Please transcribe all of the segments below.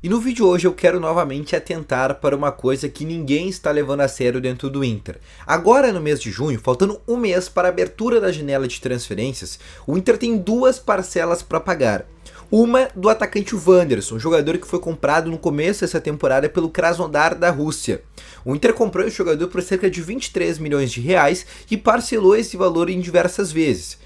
E no vídeo de hoje eu quero novamente atentar para uma coisa que ninguém está levando a sério dentro do Inter. Agora no mês de junho, faltando um mês para a abertura da janela de transferências, o Inter tem duas parcelas para pagar. Uma do atacante Wanderson, jogador que foi comprado no começo dessa temporada pelo Krasnodar da Rússia. O Inter comprou esse jogador por cerca de 23 milhões de reais e parcelou esse valor em diversas vezes.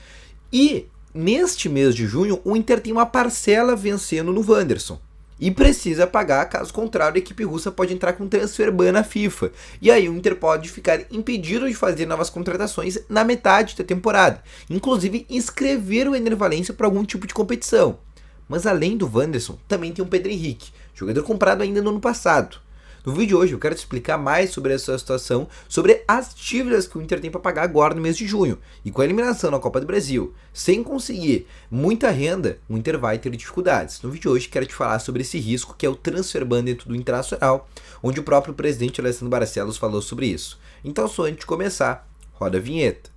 E neste mês de junho, o Inter tem uma parcela vencendo no Wanderson. E precisa pagar, caso contrário a equipe russa pode entrar com transfer ban na FIFA. E aí o Inter pode ficar impedido de fazer novas contratações na metade da temporada. Inclusive inscrever o Ener Valencia para algum tipo de competição. Mas além do Wanderson, também tem o Pedro Henrique, jogador comprado ainda no ano passado. No vídeo de hoje eu quero te explicar mais sobre essa situação, sobre as dívidas que o Inter tem para pagar agora no mês de junho. E com a eliminação na Copa do Brasil, sem conseguir muita renda, o Inter vai ter dificuldades. No vídeo de hoje quero te falar sobre esse risco que é o transfer ban dentro do Internacional, onde o próprio presidente Alessandro Barcelos falou sobre isso. Então só antes de começar, roda a vinheta.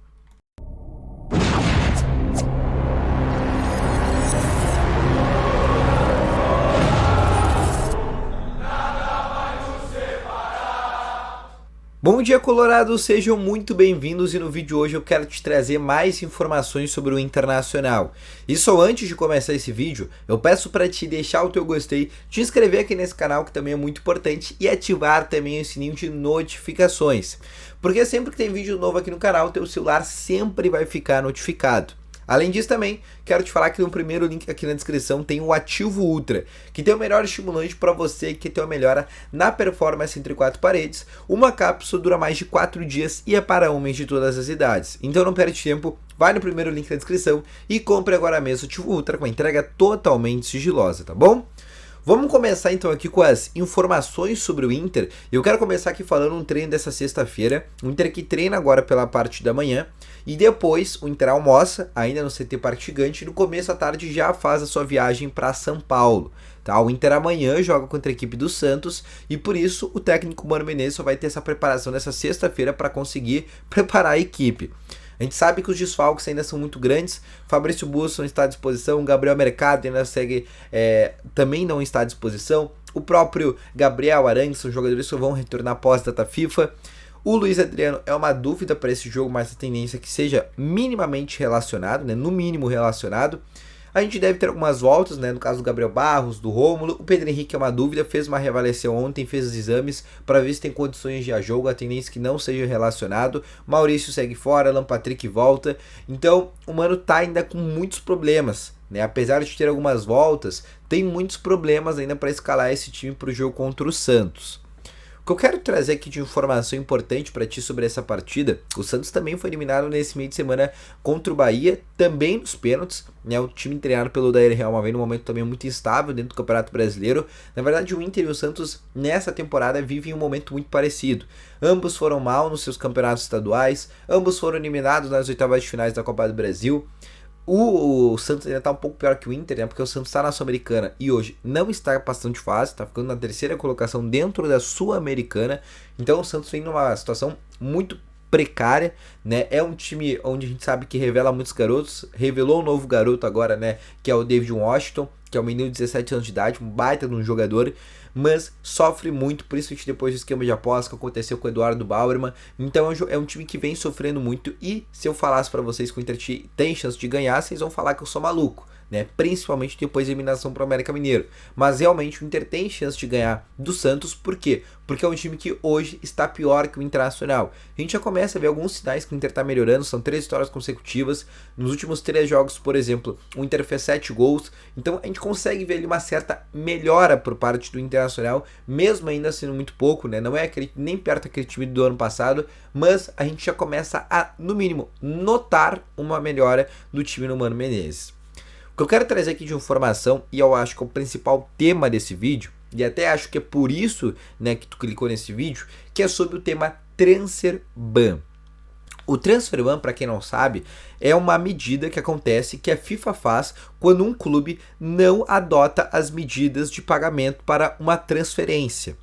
Bom dia, Colorado, sejam muito bem-vindos e no vídeo de hoje eu quero te trazer mais informações sobre o Internacional. E só antes de começar esse vídeo, eu peço para te deixar o teu gostei, te inscrever aqui nesse canal que também é muito importante e ativar também o sininho de notificações. Porque sempre que tem vídeo novo aqui no canal, teu celular sempre vai ficar notificado. Além disso também, quero te falar que no primeiro link aqui na descrição tem o Ativo Ultra, que tem o melhor estimulante para você que tem uma melhora na performance entre quatro paredes. Uma cápsula dura mais de 4 dias e é para homens de todas as idades. Então não perde tempo, vai no primeiro link na descrição e compre agora mesmo o Ativo Ultra com a entrega totalmente sigilosa, tá bom? Vamos começar então aqui com as informações sobre o Inter. Eu quero começar aqui falando um treino dessa sexta-feira. O Inter que treina agora pela parte da manhã. E depois o Inter almoça, ainda no CT Parque Gigante. E no começo da tarde já faz a sua viagem para São Paulo. Tá? O Inter amanhã joga contra a equipe do Santos. E por isso o técnico Mano Menezes só vai ter essa preparação nessa sexta-feira para conseguir preparar a equipe. A gente sabe que os desfalques ainda são muito grandes. Fabrício Busso não está à disposição. Gabriel Mercado ainda segue, também não está à disposição. O próprio Gabriel Arangues são jogadores que vão retornar após a data FIFA. O Luiz Adriano é uma dúvida para esse jogo, mas a tendência é que seja minimamente relacionado, né? No mínimo relacionado. A gente deve ter algumas voltas, né? No caso do Gabriel Barros, do Rômulo. O Pedro Henrique é uma dúvida, fez uma reavaliação ontem, fez os exames para ver se tem condições de ir a jogo. A tendência é que não seja relacionado. Maurício segue fora, Alan Patrick volta. Então o Mano tá ainda com muitos problemas, né? Apesar de ter algumas voltas, tem muitos problemas ainda para escalar esse time para o jogo contra o Santos. O que eu quero trazer aqui de informação importante para ti sobre essa partida, o Santos também foi eliminado nesse meio de semana contra o Bahia, também nos pênaltis, né? O time treinado pelo Daír Helma vem num momento também muito instável dentro do Campeonato Brasileiro. Na verdade, o Inter e o Santos nessa temporada vivem um momento muito parecido. Ambos foram mal nos seus campeonatos estaduais, ambos foram eliminados nas oitavas de finais da Copa do Brasil. O Santos ainda está um pouco pior que o Inter, né? Porque o Santos está na Sul-Americana e hoje não está passando de fase, está ficando na terceira colocação dentro da Sul-Americana. Então o Santos vem numa situação muito precária, né? É um time onde a gente sabe que revela muitos garotos, revelou um novo garoto agora, né? Que é o David Washington, que é um menino de 17 anos de idade, um baita de um jogador, mas sofre muito, principalmente depois do esquema de aposta que aconteceu com o Eduardo Bauerman. Então é um time que vem sofrendo muito e se eu falasse para vocês que o Inter tem chance de ganhar, vocês vão falar que eu sou maluco, né? Principalmente depois da eliminação para o América Mineiro. Mas realmente o Inter tem chance de ganhar do Santos, por quê? Porque é um time que hoje está pior que o Internacional. A gente já começa a ver alguns sinais que o Inter está melhorando, são 3 vitórias consecutivas. Nos últimos 3 jogos, por exemplo, o Inter fez 7 gols. Então a gente consegue ver ali uma certa melhora por parte do Internacional, mesmo ainda sendo muito pouco, né? Não é nem perto daquele time do ano passado, mas a gente já começa a, no mínimo, notar uma melhora do time no Mano Menezes. O que eu quero trazer aqui de informação, e eu acho que é o principal tema desse vídeo, e até acho que é por isso, né, que tu clicou nesse vídeo, que é sobre o tema transfer ban. O transfer ban, para quem não sabe, é uma medida que acontece, que a FIFA faz quando um clube não adota as medidas de pagamento para uma transferência.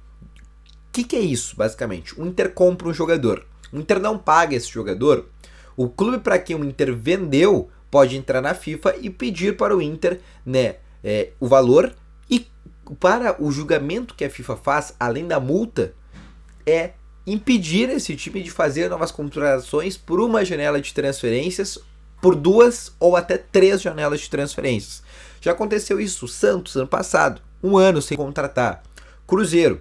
O que é isso, basicamente? O Inter compra um jogador, o Inter não paga esse jogador, o clube para quem o Inter vendeu pode entrar na FIFA e pedir para o Inter, né, o valor e para o julgamento que a FIFA faz, além da multa, é impedir esse time de fazer novas contratações por uma janela de transferências, por 2 ou até 3 janelas de transferências. Já aconteceu isso, Santos, ano passado, 1 ano sem contratar. Cruzeiro,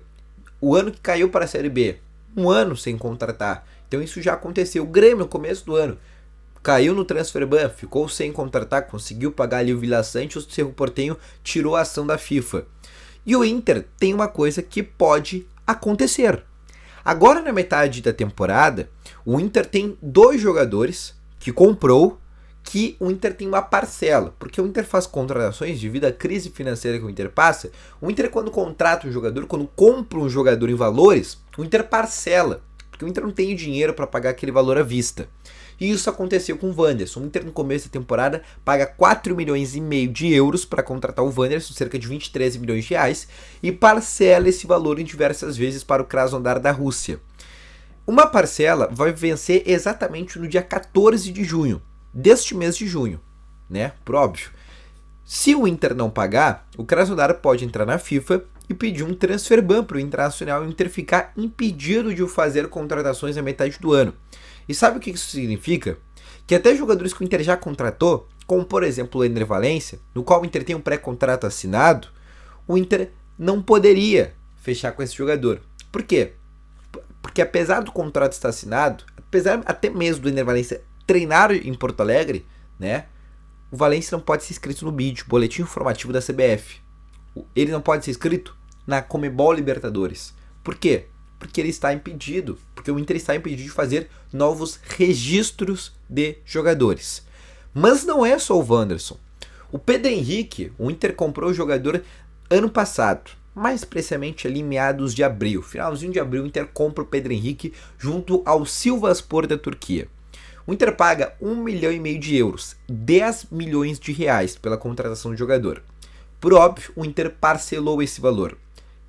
o ano que caiu para a Série B, 1 ano sem contratar. Então isso já aconteceu. O Grêmio, no começo do ano, caiu no transfer ban, ficou sem contratar, conseguiu pagar ali o Vila Sante, o Cerro Porteño tirou a ação da FIFA. E o Inter tem uma coisa que pode acontecer. Agora na metade da temporada, o Inter tem 2 jogadores que comprou, que o Inter tem uma parcela, porque o Inter faz contratações devido à crise financeira que o Inter passa. O Inter, quando contrata um jogador, quando compra um jogador em valores, o Inter parcela, porque o Inter não tem dinheiro para pagar aquele valor à vista. E isso aconteceu com o Wanderson. O Inter, no começo da temporada, paga 4,5 milhões de euros para contratar o Wanderson, cerca de 23 milhões de reais, e parcela esse valor em diversas vezes para o Krasnodar da Rússia. Uma parcela vai vencer exatamente no dia 14 de junho, deste mês de junho, né? Por óbvio. Se o Inter não pagar, o Krasnodar pode entrar na FIFA e pedir um transfer ban para o Internacional e o Inter ficar impedido de fazer contratações na metade do ano. E sabe o que isso significa? Que até jogadores que o Inter já contratou, como por exemplo o Ener Valencia, no qual o Inter tem um pré-contrato assinado, o Inter não poderia fechar com esse jogador. Por quê? Porque apesar do contrato estar assinado, apesar até mesmo do Ener Valencia treinar em Porto Alegre, né, o Valencia não pode ser inscrito no BID, Boletim Informativo da CBF. Ele não pode ser inscrito na Conmebol Libertadores. Por quê? Porque ele está impedido, porque o Inter está impedido de fazer novos registros de jogadores. Mas não é só o Wanderson. O Pedro Henrique, o Inter comprou o jogador ano passado, mais precisamente ali em meados de abril. Finalzinho de abril, o Inter compra o Pedro Henrique junto ao Sivasspor da Turquia. O Inter paga 1,5 milhão de euros, 10 milhões de reais pela contratação do jogador. Por óbvio, o Inter parcelou esse valor.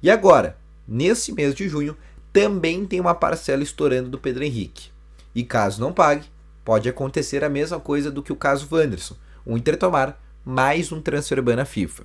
E agora, nesse mês de junho, também tem uma parcela estourando do Pedro Henrique. E caso não pague, pode acontecer a mesma coisa do que o caso Wanderson. O Inter tomar mais um transfer ban na FIFA.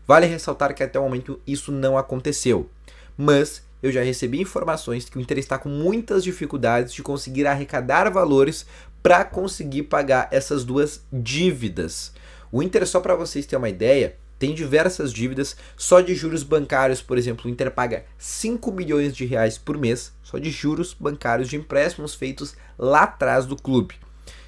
Vale ressaltar que até o momento isso não aconteceu. Mas eu já recebi informações que o Inter está com muitas dificuldades de conseguir arrecadar valores para conseguir pagar essas 2 dívidas. O Inter, só para vocês terem uma ideia, tem diversas dívidas, só de juros bancários, por exemplo, o Inter paga 5 milhões de reais por mês, só de juros bancários de empréstimos feitos lá atrás do clube.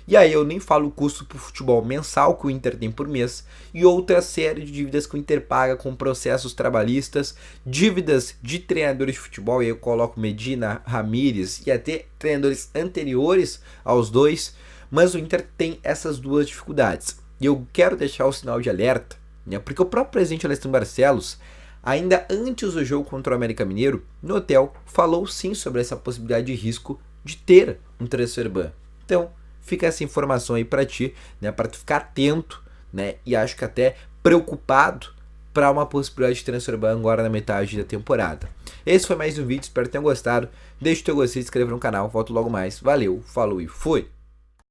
E aí eu nem falo o custo para o futebol mensal que o Inter tem por mês e outra série de dívidas que o Inter paga com processos trabalhistas, dívidas de treinadores de futebol, e aí eu coloco Medina, Ramírez e até treinadores anteriores aos 2, mas o Inter tem essas 2 dificuldades. E eu quero deixar o sinal de alerta, porque o próprio presidente Alessandro Barcelos, ainda antes do jogo contra o América Mineiro, no hotel, falou sim sobre essa possibilidade de risco de ter um transfer ban. Então, fica essa informação aí para ti, né, para tu ficar atento, né, e acho que até preocupado para uma possibilidade de transfer ban agora na metade da temporada. Esse foi mais um vídeo, espero que tenham gostado. Deixa o teu gostei, se inscreva no canal, volto logo mais. Valeu, falou e fui!